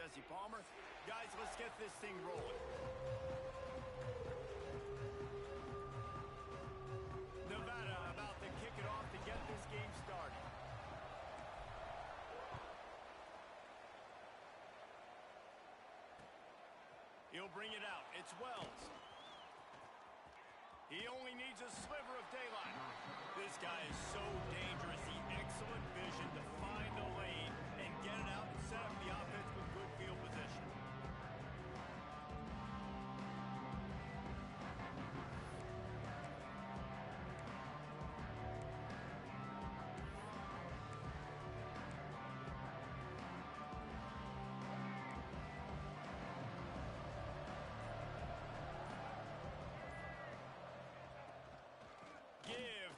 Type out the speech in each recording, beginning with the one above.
Jesse Palmer. Guys, let's get this thing rolling. Nevada about to kick it off to get this game started. He'll bring it out. It's Wells. He only needs a sliver of daylight. This guy is so dangerous. He excellent vision to find the lane and get it out and set up the offense with good field position.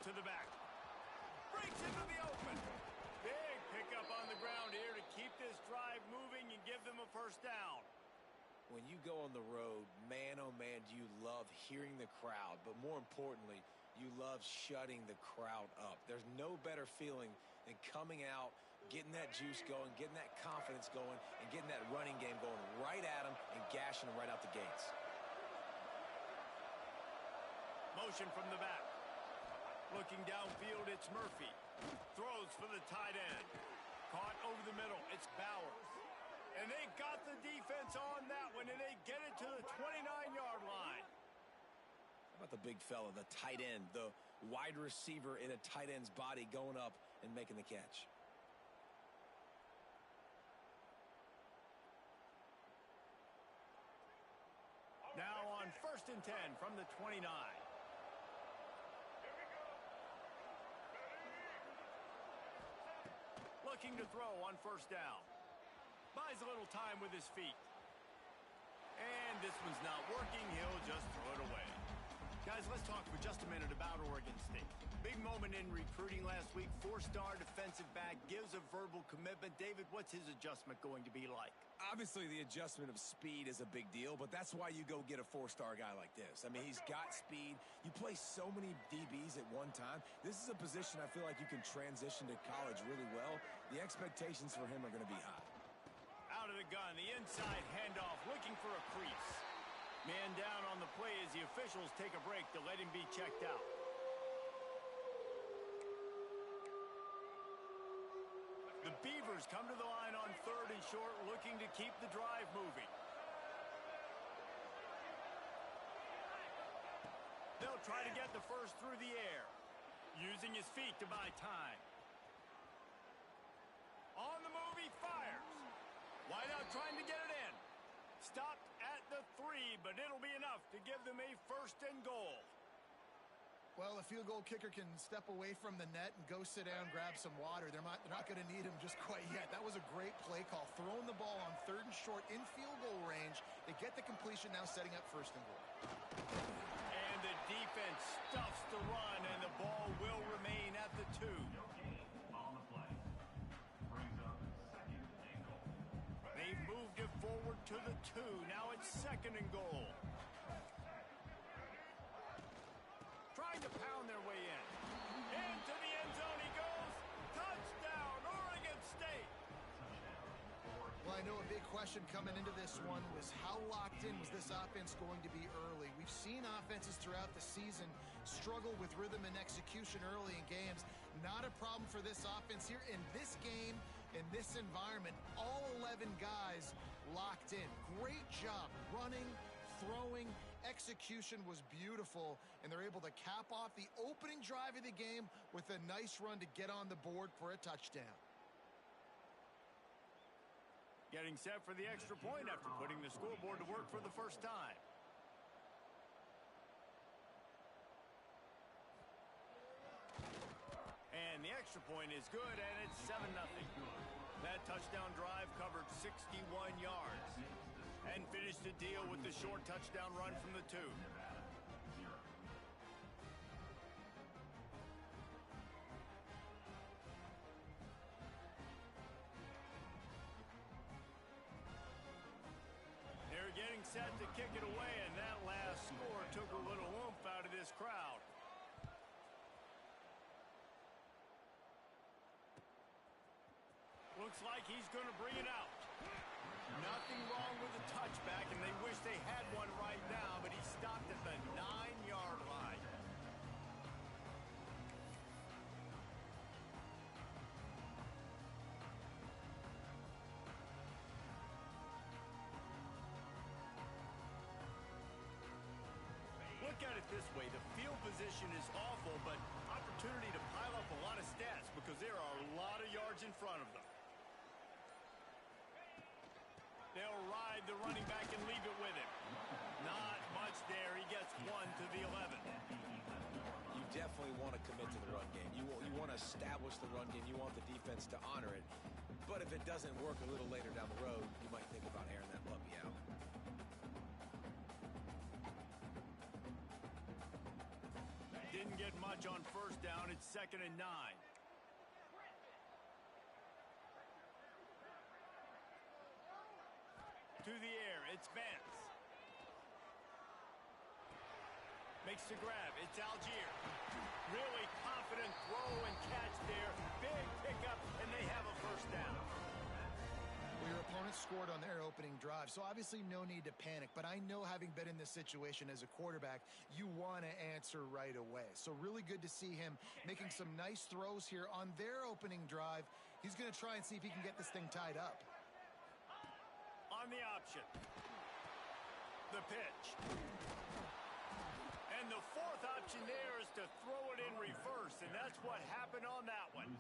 To the back. Breaks into the open. Big pickup on the ground here to keep this drive moving and give them a first down. When you go on the road, man, oh man, do you love hearing the crowd, but more importantly, you love shutting the crowd up. There's no better feeling than coming out, getting that juice going, getting that confidence going, and getting that running game going right at them and gashing them right out the gates. Motion from the back. Looking downfield, it's Murphy. Throws for the tight end. Caught over the middle, it's Bowers. And they got the defense on that one, and they get it to the 29-yard line. How about the big fella, the tight end, the wide receiver in a tight end's body going up and making the catch? Now on 1st and 10 from the 29. Looking to throw on 1st down. Buys a little time with his feet. And this one's not working. He'll just throw it away. Guys, let's talk for just a minute about Oregon State. Big moment in recruiting last week. 4-star defensive back gives a verbal commitment. David, what's his adjustment going to be like? Obviously, the adjustment of speed is a big deal, but that's why you go get a 4-star guy like this. I mean, he's got speed. You play so many DBs at one time. This is a position I feel like you can transition to college really well. The expectations for him are going to be high. Out of the gun, the inside handoff, looking for a crease. Man down on the play as the officials take a break to let him be checked out. The Beavers come to the line on 3rd and short, looking to keep the drive moving. They'll try to get the first through the air, using his feet to buy time. On the move, he fires. Wide out trying to get it in. Stopped at the 3, but it'll be enough to give them a 1st and goal. Well, a field goal kicker can step away from the net and go sit down, grab some water. They're not going to need him just quite yet. That was a great play call. Throwing the ball on 3rd and short in field goal range. They get the completion, now setting up 1st and goal. And the defense stuffs the run, and the ball will remain at the 2. On the play. Brings up 2nd and goal. They've moved it forward to the 2. Now it's 2nd and goal. Trying to pound their way in. Into the end zone he goes. Touchdown, Oregon State. Well, I know a big question coming into this one was how locked in was this offense going to be early? We've seen offenses throughout the season struggle with rhythm and execution early in games. Not a problem for this offense here. In this game, in this environment, all 11 guys locked in. Great job running, throwing, execution was beautiful, and they're able to cap off the opening drive of the game with a nice run to get on the board for a touchdown. Getting set for the extra point after putting the scoreboard to work for the first time. And the extra point is good, and it's 7-0. That touchdown drive covered 61 yards. And finished the deal with the short touchdown run from the 2. They're getting set to kick it away, and that last score took a little oomph out of this crowd. Looks like he's going to bring it out. Nothing wrong with the touchback, and they wish they had one right now, but he stopped at the 9-yard line. Look at it this way. The field position is awful, but opportunity to pile up a lot of stats because there are a lot of yards in front of them. They'll ride the running back and leave it with him. Not much there. He gets 1 to the 11. You definitely want to commit to the run game. You want to establish the run game. You want the defense to honor it. But if it doesn't work a little later down the road, you might think about airing that puppy out. Didn't get much on first down. It's 2nd and 9. To the air, it's Vance. Makes the grab, it's Algier. Really confident throw and catch there. Big pickup, and they have a first down. Well, your opponent scored on their opening drive, so obviously no need to panic. But I know, having been in this situation as a quarterback, you want to answer right away. So really good to see him making some nice throws here on their opening drive. He's going to try and see if he can get this thing tied up. On the option. The pitch. And the fourth option there is to throw it in reverse, and that's what happened on that one.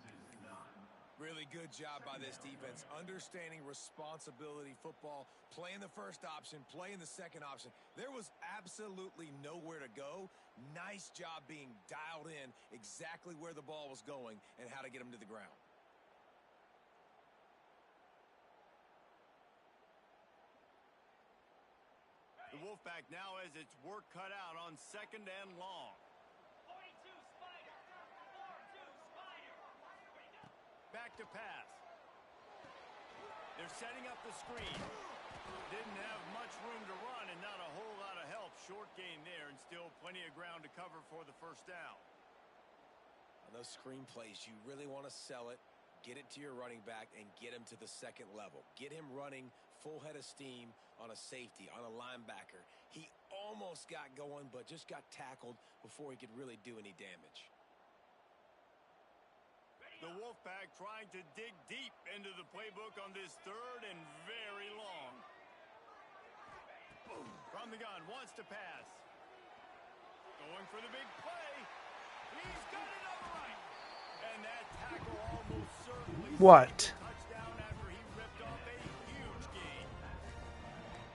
Really good job by this defense, understanding responsibility football, playing the first option, playing the second option. There was absolutely nowhere to go. Nice job being dialed in exactly where the ball was going and how to get him to the ground. The Wolfpack now has its work cut out on 2nd and long. Back to pass. They're setting up the screen. Didn't have much room to run and not a whole lot of help. Short gain there and still plenty of ground to cover for the first down. On those screen plays, you really want to sell it, get it to your running back, and get him to the second level. Get him running full head of steam on a safety, on a linebacker. He almost got going, but just got tackled before he could really do any damage. The Wolfpack trying to dig deep into the playbook on this 3rd and very long. From the gun, wants to pass. Going for the big play. He's got it on the right. And that tackle almost certainly What? touchdown after he ripped off a huge gain.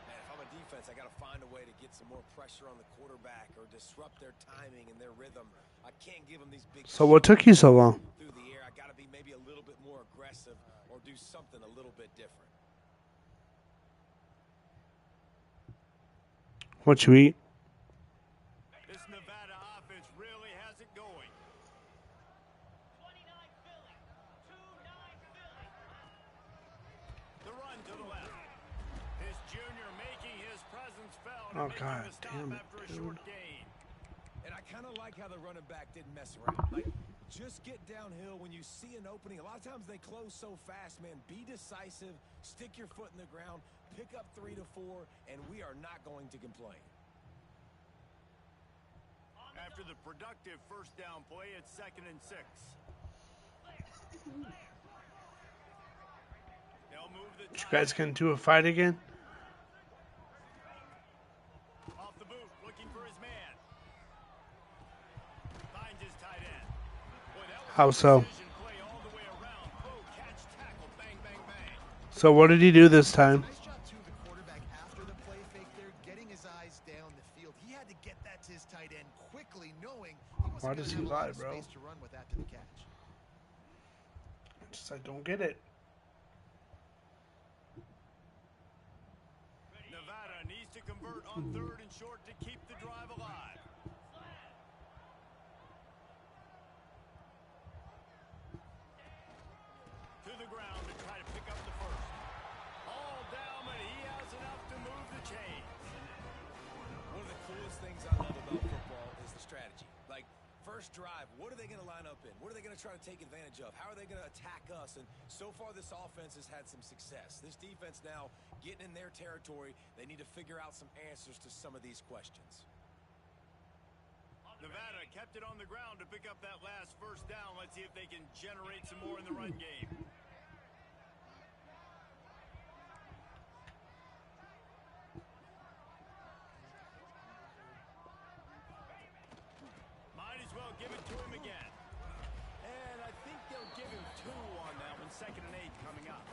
Man, if I'm a defense, I got to find a way to get some more pressure on the quarterback or disrupt their timing and their rhythm. I can't give them these big... So what took you so long? Through the air, I got to be maybe a little bit more aggressive or do something a little bit different. What you eat? This Nevada offense really has it going. 29 Philly. 2-9 Philly. The run to the left. This junior making his presence felt. Oh, making God the stop damn it, after a dude. short gain. And I kind of like how the running back didn't mess around. Like, just get downhill when you see an opening. A lot of times they close so fast, man. Be decisive, stick your foot in the ground, pick up 3 to 4, and we are not going to complain. After the productive first down play, it's 2nd and 6. They'll move the You guys get into a fight again? off the boot, looking for his man. Finds his tight end. Boy, that was How a so? precision play all the way around. Oh, catch, tackle, bang, bang, bang. So what did he do this time? Nice job, too, the quarterback after the play fake there, getting his eyes down the field. He had to get that to his tight end quickly, knowing he wasn't Why going does to he have a lot lie, of bro? space to run with after the catch. I don't get it. Nevada needs to convert on 3rd and short to keep the drive alive. To the ground to try to pick up the first. All down, but he has enough to move the chains. One of the coolest things I love about football is the strategy. Like, first first drive, what are they going to line up in? What are they going to try to take advantage of? How are they going to attack us? And so far, this offense has had some success. This defense now getting in their territory. They need to figure out some answers to some of these questions. Nevada kept it on the ground to pick up that last first down. Let's see if they can generate some more in the run game. Might as well give it to him again. And I think they'll give him 2 on that one. 2nd and 8 coming up.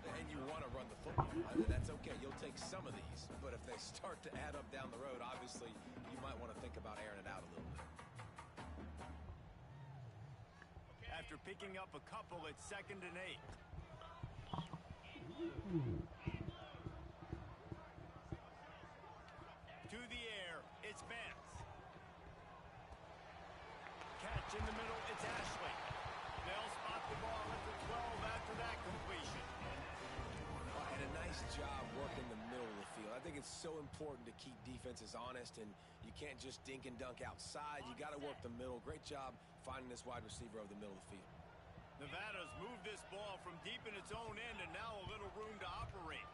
And you want to run the football. That's okay. You'll take some of these. But if they start to add up down the road, obviously, you might want to think about airing it out a little bit. After picking up a couple, it's 2nd and 8. To the air, it's Vance. Catch in the middle, it's Ashley. They'll spot the ball at the 12 after that completion. And a nice job working the middle of the field. I think it's so important to keep defenses honest, and you can't just dink and dunk outside. You got to work the middle. Great job finding this wide receiver over the middle of the field. Nevada's moved this ball from deep in its own end, and now a little room to operate.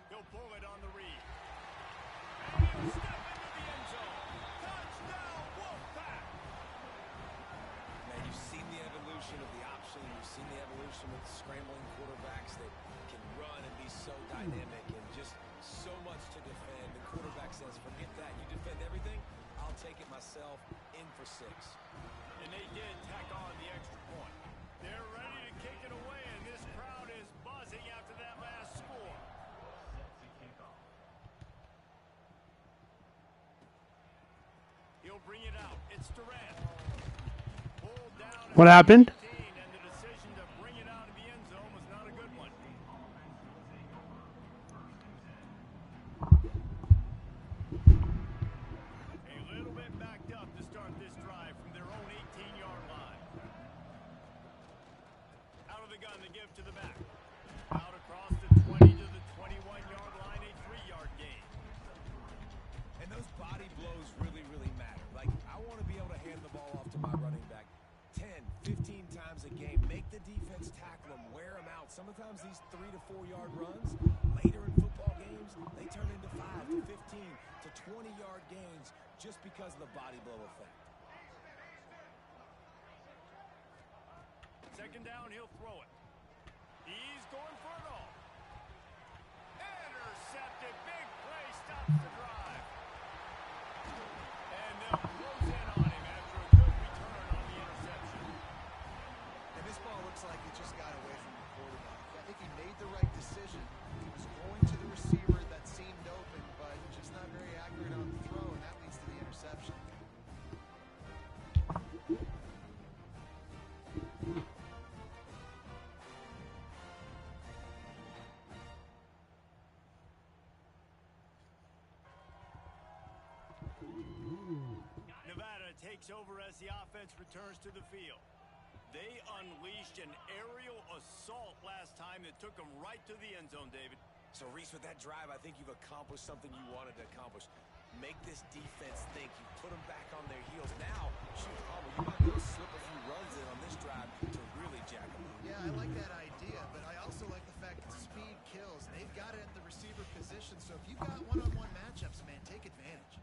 He'll pull it on the read. And he'll step into the end zone. Touchdown, Wolfpack! Man, you've seen the evolution of the option. You've seen the evolution of the scrambling quarterbacks that can run and be so dynamic and just so much to defend. The quarterback says, forget that. You defend everything, I'll take it myself. In for 6. And they did tack on the extra point. They're ready to kick it away, and this crowd is buzzing after that last score. He'll bring it out. It's Durant. Pulled down. What happened? And the decision to bring it out of the end zone was not a good one. A little bit backed up to start this drive from their own 18-yard line. Out of the gun, they give to the back. Out across the 20 to the 21-yard line, a 3-yard gain. And those body blows really, really matter. Like, I want to be able to hand the ball off to my running back 10, 15 times a game. Make the defense tackle them, wear them out. Sometimes these 3 to 4-yard runs, later in football games, they turn into 5 to 15 to 20-yard gains just because of the body blow effect. 2nd down, he'll throw it. He's going for it all. Intercepted. Big play stops the drive. And they'll close in on him after a good return on the interception. And this ball looks like it just got away from the quarterback. I think he made the right decision. He was going to the receiver that seemed open, but just not very accurate on the throw, and that leads to the interception. Nevada takes over as the offense returns to the field. They unleashed an aerial assault last time that took them right to the end zone, David. So, Reese, with that drive, I think you've accomplished something you wanted to accomplish. Make this defense think. You put them back on their heels. Now, shoot, you might be able to slip a few runs in on this drive to really jack them up. Yeah, I like that idea, but I also like the fact that speed kills. They've got it at the receiver position, so if you've got one-on-one matchups, man, take advantage.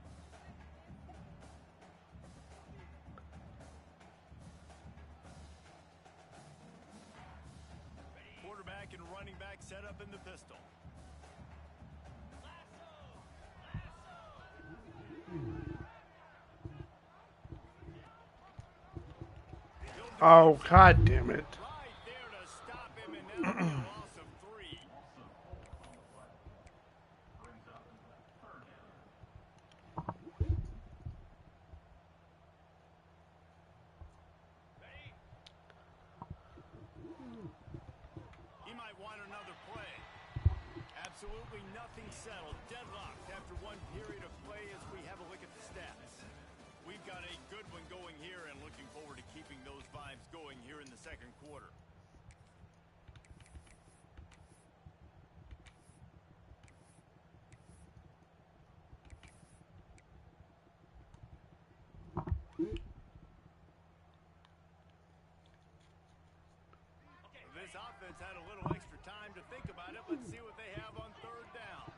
Quarterback and running back set up in the pistol. Oh, God damn it. Right there to stop him, and now a loss of 3. He might want another play. Absolutely nothing settled. Deadlocked after one period of play as we have a look at the stats. We've got a good one going here and looking forward to keeping those vibes going here in the 2nd quarter. offense had a little extra time to think about it. Let's see what they have on third down.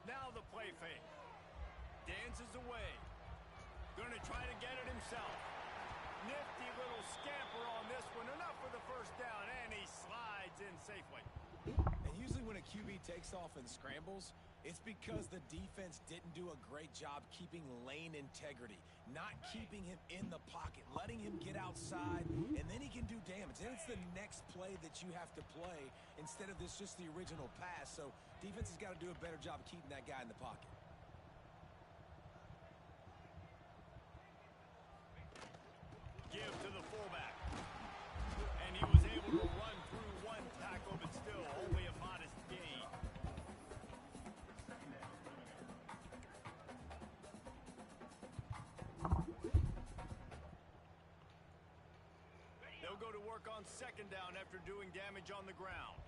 Now the play fake. Dances away. Going to try to get it himself. Nifty little scamper on this one. Enough for the first down, and he slides in safely. And usually when a QB takes off and scrambles, it's because the defense didn't do a great job keeping lane integrity, not keeping him in the pocket, letting him get outside, and then he can do damage. Then it's the next play that you have to play instead of just the original pass. So defense has got to do a better job of keeping that guy in the pocket. Give to the fullback. And he was able to run through one tackle, but still only a modest gain. They'll go to work on second down after doing damage on the ground.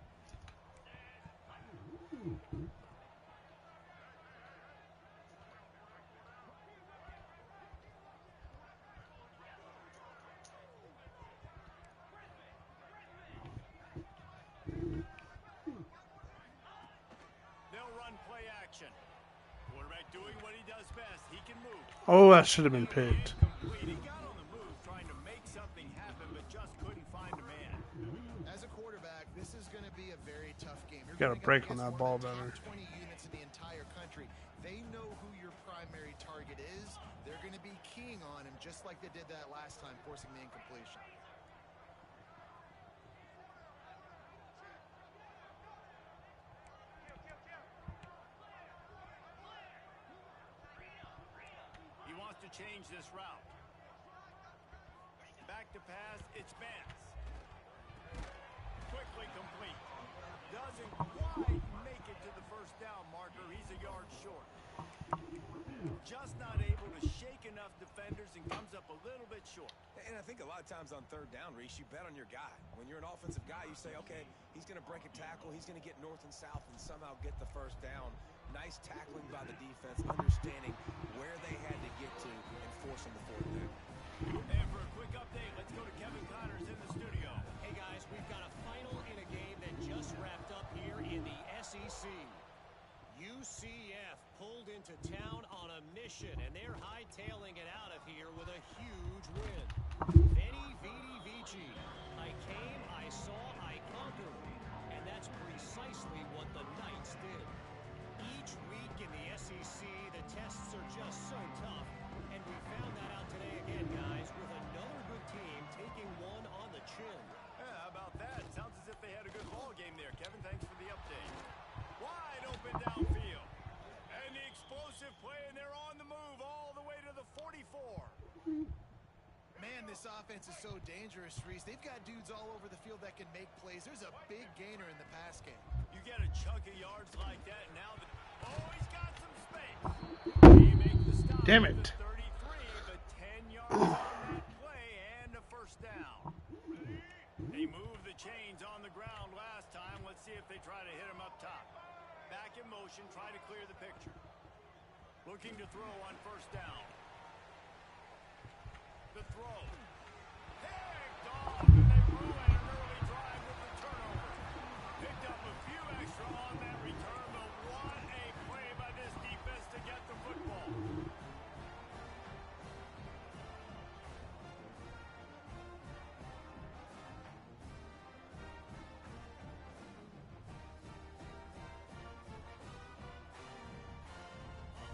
Quarterback doing what he does best. He can move. Oh, that should have been picked. He got on the move trying to make something happen, but just couldn't find a man. As a quarterback, this is going to be a very tough game. You're Got to going break up on that against ball one of the better. top 20 units in the entire country. They know who your primary target is. They're going to be keying on him just like they did that last time, forcing the incompletion. To change this route. Back to pass, it's Vance. Quickly complete. Doesn't quite make it to the first down marker. He's a yard short. Just not able to shake enough defenders and comes up a little bit short. And I think a lot of times on third down, Reese, you bet on your guy. When you're an offensive guy, you say, okay, he's going to break a tackle, he's going to get north and south and somehow get the first down. Nice tackling by the defense, understanding where they had to get to and forcing the fourth down. And for a quick update, let's go to Kevin Connors in the studio. Hey guys, we've got a final in a game that just wrapped up here in the SEC. UCF pulled into town on a mission, and they're hightailing it out of here with a huge win. Veni, vidi, vici. I came, I saw, I conquered. And that's precisely what the Knights did. Each week in the SEC, the tests are just so tough. And we found that out today again, guys, with another good team taking one on the chin. Yeah, how about that? Sounds as if they had a good ball game there. Kevin, thanks for the update. Wide open downfield. And the explosive play, and they're on the move all the way to the 44. Man, this offense is so dangerous, Reese. They've got dudes all over the field that can make plays. There's a big gainer in the pass game. You get a chunk of yards like that, now he's got some space. He makes the stop. Damn it. 33, but 10 yards on that play and a first down. They moved the chains on the ground last time. Let's see if they try to hit him up top. Back in motion, try to clear the picture. Looking to throw on first down. The throw. Picked off, and they ruin an early drive with the turnover. Picked up a few extra on that return, but what a play by this defense to get the football.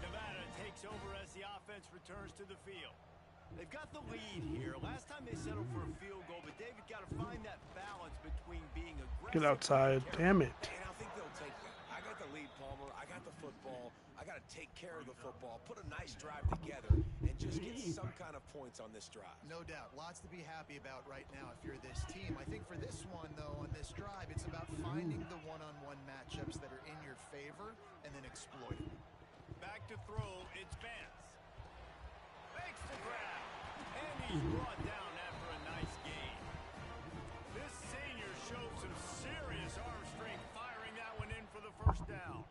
Nevada takes over as the offense returns to the field. They've got the lead here. Last time they settled for a field goal, but David got to find that balance between being aggressive. Get outside. Damn it. And I think they'll take that. I got the lead, Palmer. I got the football. I got to take care of the football, put a nice drive together, and just get some kind of points on this drive. No doubt. Lots to be happy about right now if you're this team. I think for this one, though, on this drive, it's about finding the one-on-one matchups that are in your favor and then exploiting them. Back to throw. It's Vance. Makes the grab. And he's brought down after a nice gain. This senior showed some serious arm strength firing that one in for the first down.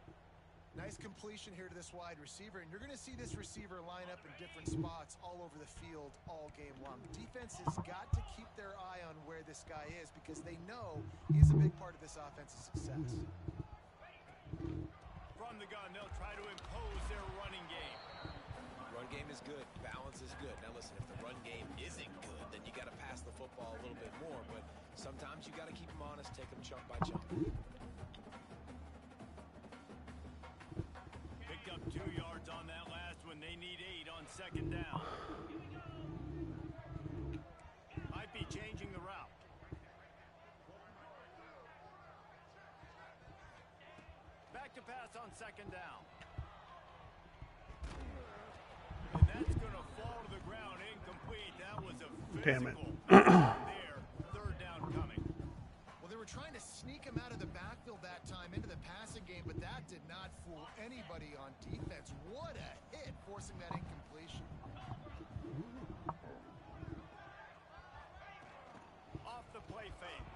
Nice completion here to this wide receiver, and you're going to see this receiver line up in different spots all over the field all game long. Defense has got to keep their eye on where this guy is because they know he's a big part of this offense's success. From the gun, they'll try to impose their running game. Run game is good. Balance is good. Now listen, if the run game isn't good, then you got to pass the football a little bit more. But sometimes you got to keep them honest, take them chunk by chunk. Picked up 2 yards on that last one. They need 8 on second down. Might be changing the route. Back to pass on second down. And that's going to fall to the ground incomplete. That was a physical there. Third down coming. Well, they were trying to sneak him out of the backfield that time into the passing game, but that did not fool anybody on defense. What a hit, forcing that incompletion. Off the play fake.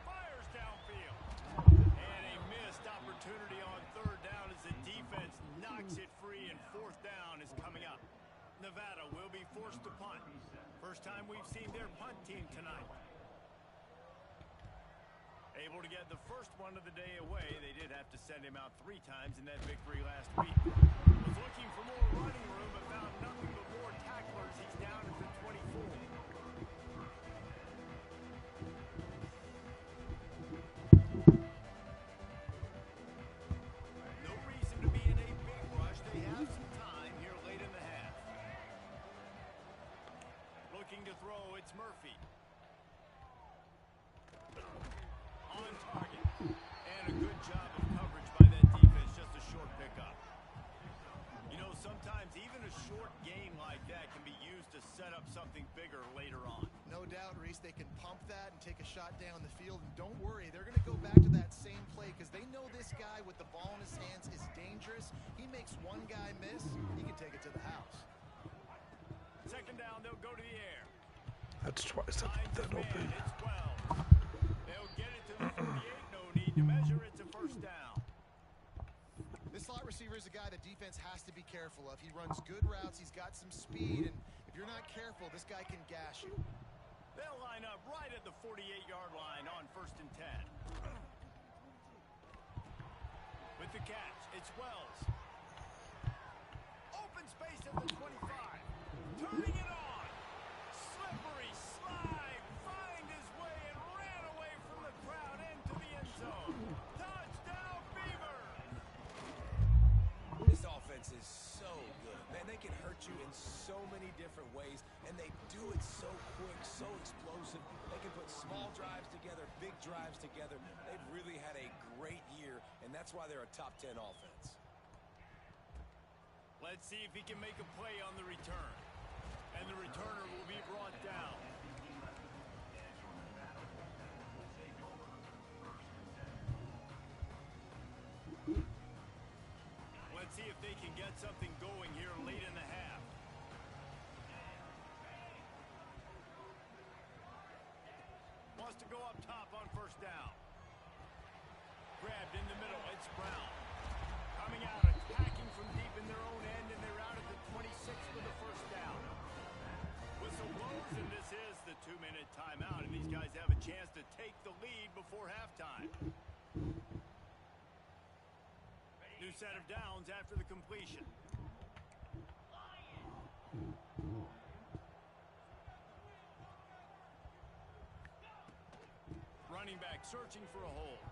Fires downfield. And a missed opportunity on third down as the defense knocks it free, and fourth down is coming up. Nevada will be forced to punt. First time we've seen their punt team tonight. Able to get the first one of the day away. They did have to send him out 3 times in that victory last week. Was looking for more running room, but found nothing but more tacklers. He's down at the 24. No reason to be in a big rush. They have some time here late in the half. Looking to throw, it's Murphy. On target. And a good job of coverage by that defense. Just a short pickup. You know, sometimes even a short game like that can be used to set up something bigger later on. No doubt, Reese, they can pump that and take a shot down the field. And don't worry, they're going to go back to that same play because they know this guy with the ball in his hands is dangerous. He makes one guy miss, he can take it to the house. Second down, they'll go to the air. That's twice I've left that open. It's 12. They'll get it to the 48. No need to measure. It's a first down. This slot receiver is a guy the defense has to be careful of. He runs good routes. He's got some speed. And if you're not careful, this guy can gash you. They'll line up right at the 48-yard line on first and 10. With the catch, it's Wells. Open space at the 25. Turning it on. Slippery slide. Find his way and ran away from the crowd into the end zone. Touchdown, Beavers! This offense is so good. Man, they can hurt you in so many different ways, and they do it so quick, so explosive. They can put small drives together, big drives together. They've really had a great year, and that's why they're a top 10 offense. Let's see if he can make a play on the return. And the returner will be brought down. Let's see if they can get something going here late in the half. Wants to go up top on first down. Grabbed in the middle, it's Brown. Coming out, attacking from deep in their own end, and they're out at the 26 for the first down. Whistle blows, and this is the 2-minute timeout, and these guys have a chance to take the lead before halftime. New set of downs after the completion. Running back searching for a hole.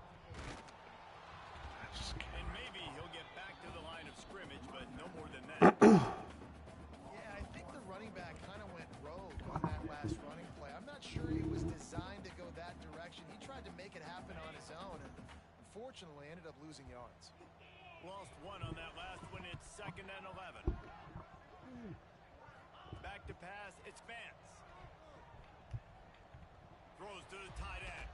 And maybe he'll get back to the line of scrimmage, but no more than that. Yeah, I think the running back kind of went rogue on that last running play. I'm not sure he was designed to go that direction. He tried to make it happen on his own, and unfortunately ended up losing yards. Lost 1 on that last one. It's 2nd and 11. Back to pass. It's Vance. Throws to the tight end.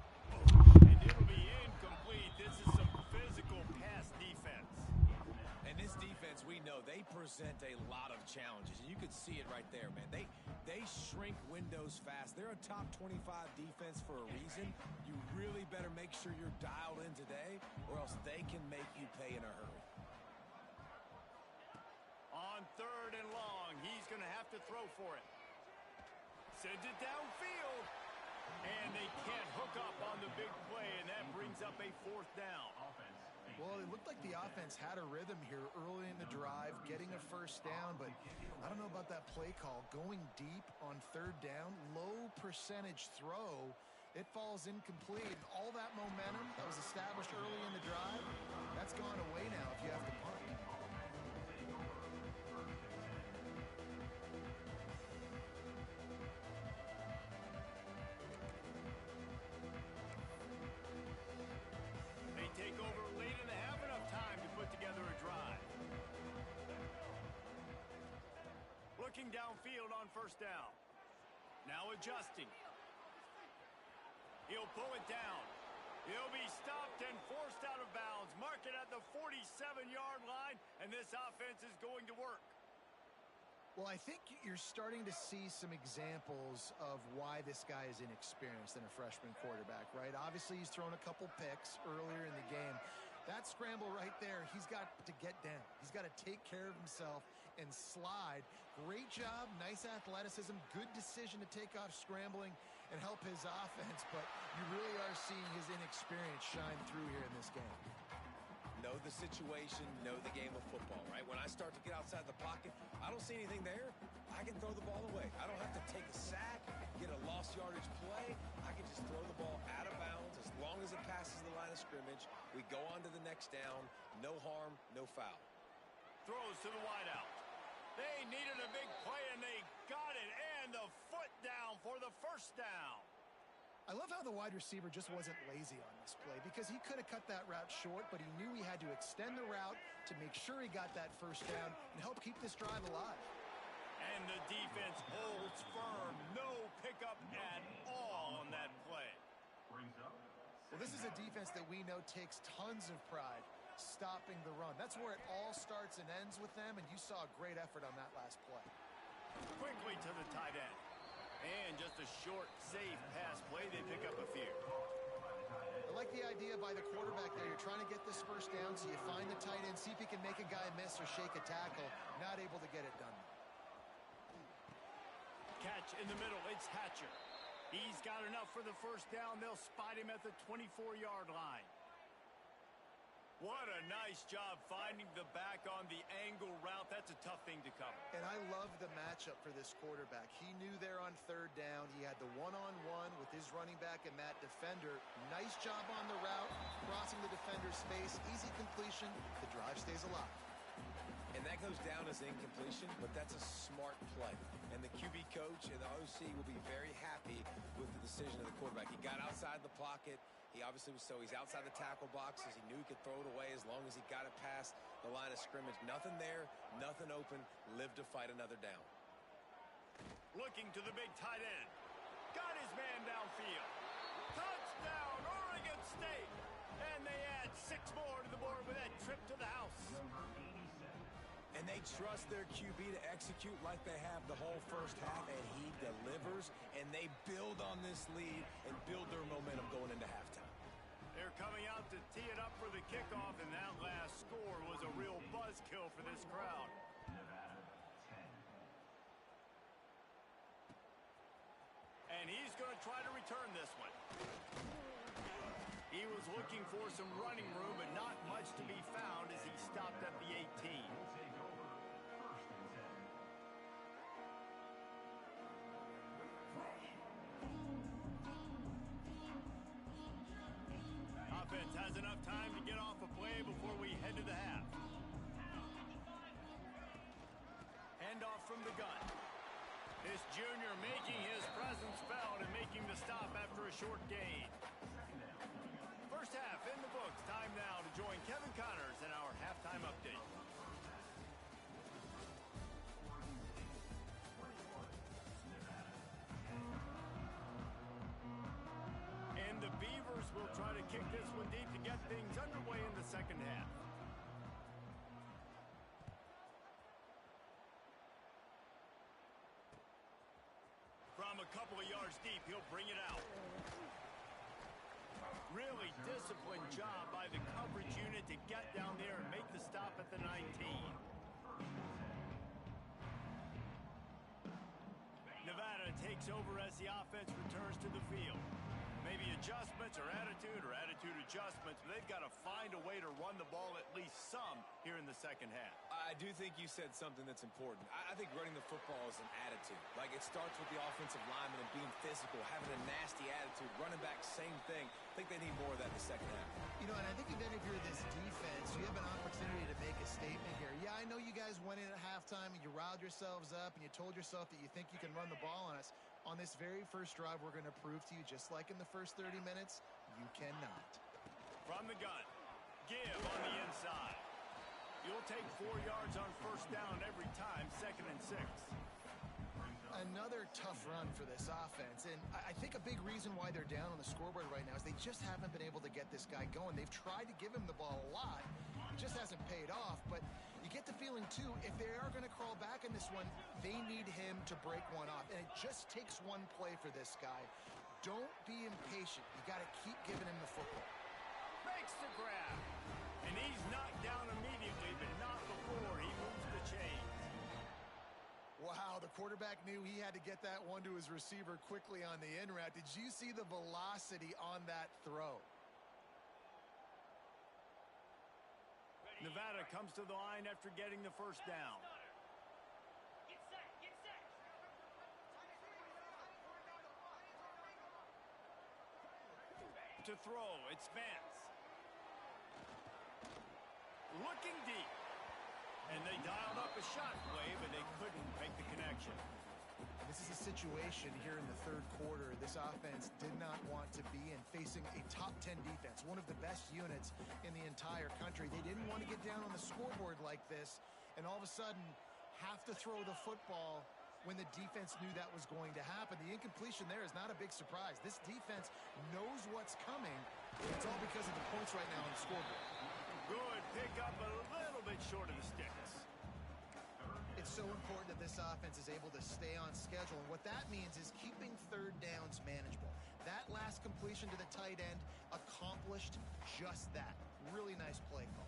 And it'll be incomplete. This is some physical pass defense. And this defense, we know, they present a lot of challenges. And you can see it right there, man. They shrink windows fast. They're a top 25 defense for a reason. You really better make sure you're dialed in today, or else they can make you you pay in a hurry. On 3rd and long, he's going to have to throw for it. Sends it downfield. And they can't hook up on the big play, and that brings up a 4th down. Well, it looked like the offense had a rhythm here early in the drive, getting a 1st down, but I don't know about that play call. Going deep on 3rd down, low percentage throw, it falls incomplete. All that momentum that was established early in the drive, that's gone away now if you have to punt. They take over late in the half, enough time to put together a drive. Looking downfield on 1st down. Now adjusting. He'll pull it down. He'll be stopped and forced out of bounds. Mark it at the 47-yard line, and this offense is going to work. Well, I think you're starting to see some examples of why this guy is inexperienced in a freshman quarterback, right? Obviously, he's thrown a couple picks earlier in the game. That scramble right there, he's got to get down. He's got to take care of himself and slide. Great job, nice athleticism, good decision to take off scrambling and help his offense, but you really are seeing his inexperience shine through here in this game. Know the situation, know the game of football, right? When I start to get outside the pocket, I don't see anything there. I can throw the ball away. I don't have to take a sack, get a lost yardage play. I can just throw the ball out of bounds as long as it passes the line of scrimmage. We go on to the next down. No harm, no foul. Throws to the wideout. They needed a big play, and they got it. And the foot down for the 1st down. I love how the wide receiver just wasn't lazy on this play because he could have cut that route short, but he knew he had to extend the route to make sure he got that 1st down and help keep this drive alive. And the defense holds firm. No pickup at all on that play. Well, this is a defense that we know takes tons of pride stopping the run. That's where it all starts and ends with them, and you saw a great effort on that last play. Quickly to the tight end. And just a short, safe pass play. They pick up a few. I like the idea by the quarterback there. You're trying to get this 1st down, so you find the tight end, see if he can make a guy miss or shake a tackle. Not able to get it done. Catch in the middle. It's Hatcher. He's got enough for the 1st down. They'll spot him at the 24-yard line. What a nice job finding the back on the angle route. That's a tough thing to cover. And I love the matchup for this quarterback. He knew there on 3rd down. He had the one-on-one with his running back and that defender. Nice job on the route, crossing the defender's face. Easy completion. The drive stays alive. And that goes down as incompletion, but that's a smart play. And the QB coach and the OC will be very happy with the decision of the quarterback. He got outside the pocket. He obviously was he's outside the tackle boxes. He knew he could throw it away as long as he got it past the line of scrimmage. Nothing there, nothing open. Lived to fight another down. Looking to the big tight end. Got his man downfield. Touchdown, Oregon State. And they add 6 more to the board with that trip to the house. And they trust their QB to execute like they have the whole 1st half, and he delivers, and they build on this lead and build their momentum going into halftime. They're coming out to tee it up for the kickoff, and that last score was a real buzzkill for this crowd. And he's going to try to return this one. He was looking for some running room, but not much to be found as he stopped at the 18. Offense has enough time to get off a play before we head to the half. Handoff from the gun. This junior making his presence felt and making the stop after a short gain. 1st half in the books. Time now to join Kevin Connors in our halftime update. And the Beavers will try to kick this one deep to get things underway in the 2nd half. From a couple of yards deep, he'll bring it out. Really disciplined job by the coverage unit to get down the and 19. Nevada takes over as the offense returns to the field. Maybe adjustments or attitude adjustments, but they've got to find a way to run the ball at least some here in the second half. I do think you said something that's important. I think running the football is an attitude. Like, it starts with the offensive lineman and being physical, having a nasty attitude. Running back, same thing. I think they need more of that in the second half. You know, and I think even if you're this defense, you have an opportunity to make a statement here. Yeah, I know you guys went in at halftime and you riled yourselves up and you told yourself that you think you can run the ball on us. On this very first drive, we're going to prove to you, just like in the first 30 minutes, you cannot. From the gun, give on the inside. You'll take 4 yards on first down every time, 2nd and 6. Another tough run for this offense, and I think a big reason why they're down on the scoreboard right now is they just haven't been able to get this guy going. They've tried to give him the ball a lot, it just hasn't paid off, but you get the feeling, too, if they are going to crawl back in this one, they need him to break one off, and it just takes one play for this guy. Don't be impatient. You got to keep giving him the football. Makes the grab, and he's knocked down immediately, but not before he moves the chains. Wow, the quarterback knew he had to get that one to his receiver quickly on the in route. Did you see the velocity on that throw? Nevada comes to the line after getting the first down. To throw, it's Vance. Looking deep. And they dialed up a shot play, but they couldn't make the connection. This is a situation here in the third quarter this offense did not want to be in, facing a top 10 defense, one of the best units in the entire country. They didn't want to get down on the scoreboard like this and all of a sudden have to throw the football when the defense knew that was going to happen. The incompletion there is not a big surprise. This defense knows what's coming. It's all because of the points right now on the scoreboard. Good pick up, a little bit short of the sticks. It's so important that this offense is able to stay on schedule, and what that means is keeping third downs manageable. That last completion to the tight end accomplished just that. Really nice play call.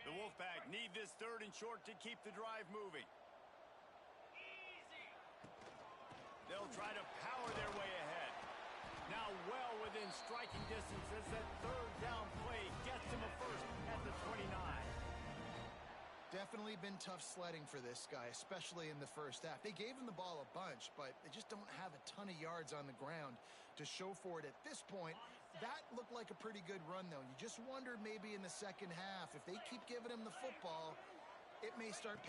The Wolfpack need this 3rd and short to keep the drive moving. They'll try to power their way ahead. Now well within striking distance as that 3rd down play gets him a first at the 29. Definitely been tough sledding for this guy, especially in the first half. They gave him the ball a bunch, but they just don't have a ton of yards on the ground to show for it at this point. That looked like a pretty good run, though. You just wonder maybe in the second half, if they keep giving him the football, it may start paying.